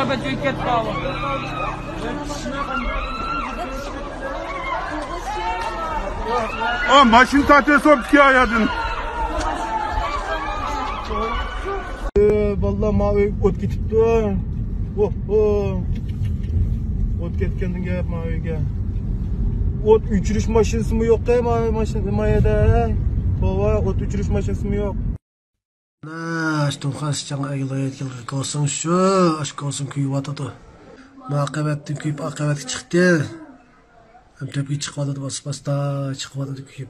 Araba çöket kaldı. O maşın tatlısı optiki ayadın. Vallahi mavi ot gitipti. Ot ketkendan gap maviga. Ot uçuruş maşinası mı yok da mavi maşin mayada. Baba ot uçuruş maşinası mı yok? Ashton xasçan ayılayetken kalsın şu aşk olsun kuyup atadı. Maqabatdan kuyup aqabatga chiqdi. Hem tepki chiqadi bas-basta chiqadi kuyup.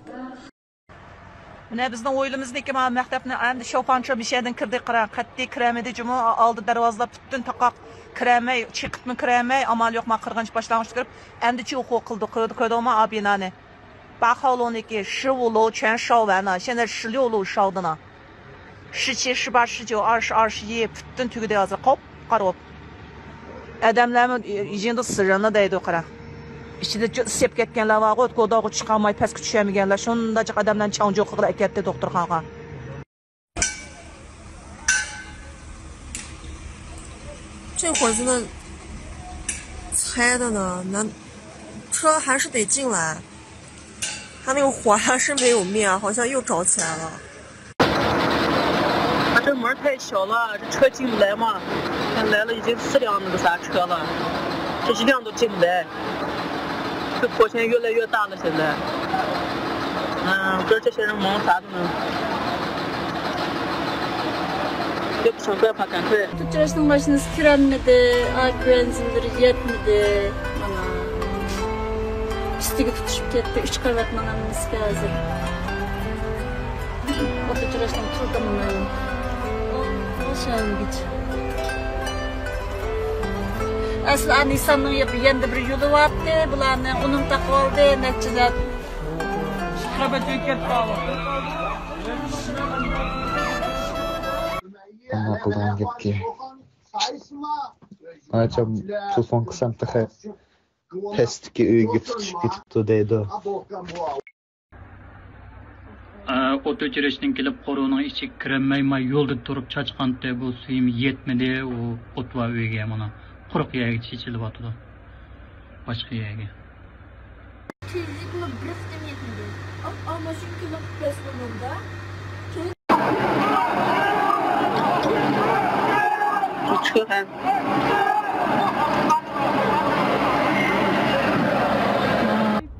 Mana bizning o'yilimizdagi mana maktabni endi shofancha bir şeyden kirdi qara, qat'iy kiramedi jumo oldi darvozalar butun taqoq kiramay, chiqibmi kiramay, amal yo'q ma qirg'inch boshlang'ich kirib, endi chi o'quv qildi ko'doma abinani. 8号楼那个15楼全烧完了，现在16楼烧的呢。17, 18, 19, 20, 21 bütün tügüde hazır. Qop, qarab. Adamlarım yig'indi sirrini deydi qara. İçinde sep ketganlar var, o't ko'dog'i chiqolmay pastga tushamaganlar. Shundajik odamlarni changjoq qilib akatdi doktorxonaga. 这会儿在那猜的呢，那车还是得进来，他那个火还是没有灭，好像又着起来了。他这门太小了，这车进不来嘛。现在来了已经4辆那个啥车了，这一辆都进不来。这火线越来越大了，现在。不知道这些人忙啥的呢？也不想办法，赶快。 Tutuyorsun maşinesi kirenmedi, benzinleri yetmedi. Bana. Üstüge tutuşup gitti, 3 kavat manamız hazır. Oturuyorsun turda manayım. Aşağı git. Aslında insanın yanında bir yolu vardı, bulanın onun takıldı, neticede. Araba çöket kaldı. Ama kulağım gitti. Açam telefon kısam tıkı pestki uygu tutuşup gitipti deydi. O't o'chirishdan kelib qo'rg'onning ichiga kirolmayman yo'lda turib chachqandi bu suyim yetmadi u o't va uyga mana quruq yerga chechilyapti boshqa yerga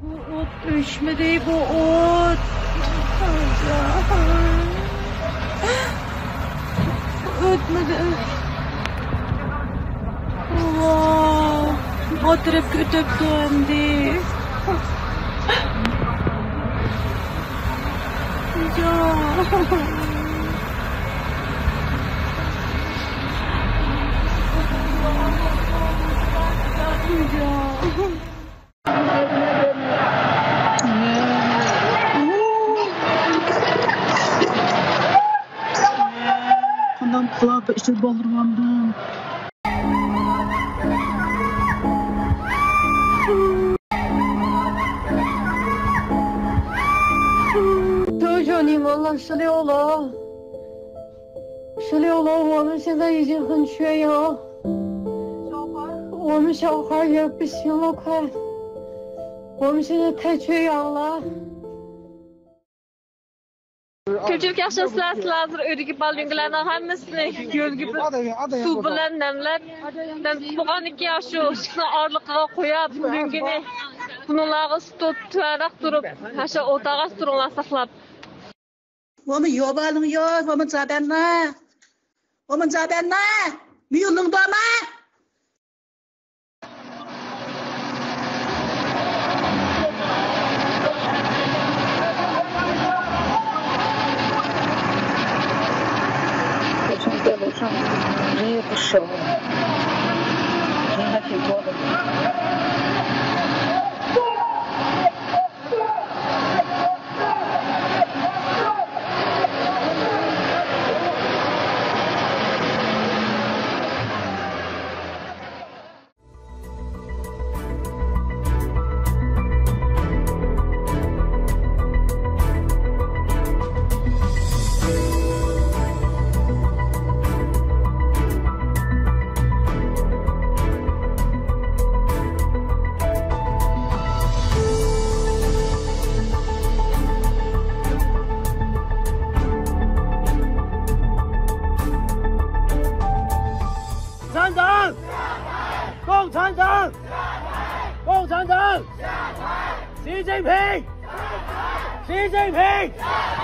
Bu ot düşmedi, bu ot. Ötmedi. Allah. Batırıp kötüp döndü. Ya. Ondan kulağı işte doldurmandım.求求你们了，16楼，16楼，我们现在已经很缺氧，我们小孩也不行了，快，我们现在太缺氧了。 Ko'pchilik yaxshi sizlar hozir uydagi balonlarning hammasini yo'l gibi suv bilan namlab, bo'lganiga yaxshi ishni orliqiga qo'yib, bugungini bunlarga tutaraq turib, hasha o'taga turinglar saqlab. 我们有吧，能有？我们这边呢？我们这边呢？没有弄到吗？ 在楼上人也不少，人还挺多的。习近平！习近平！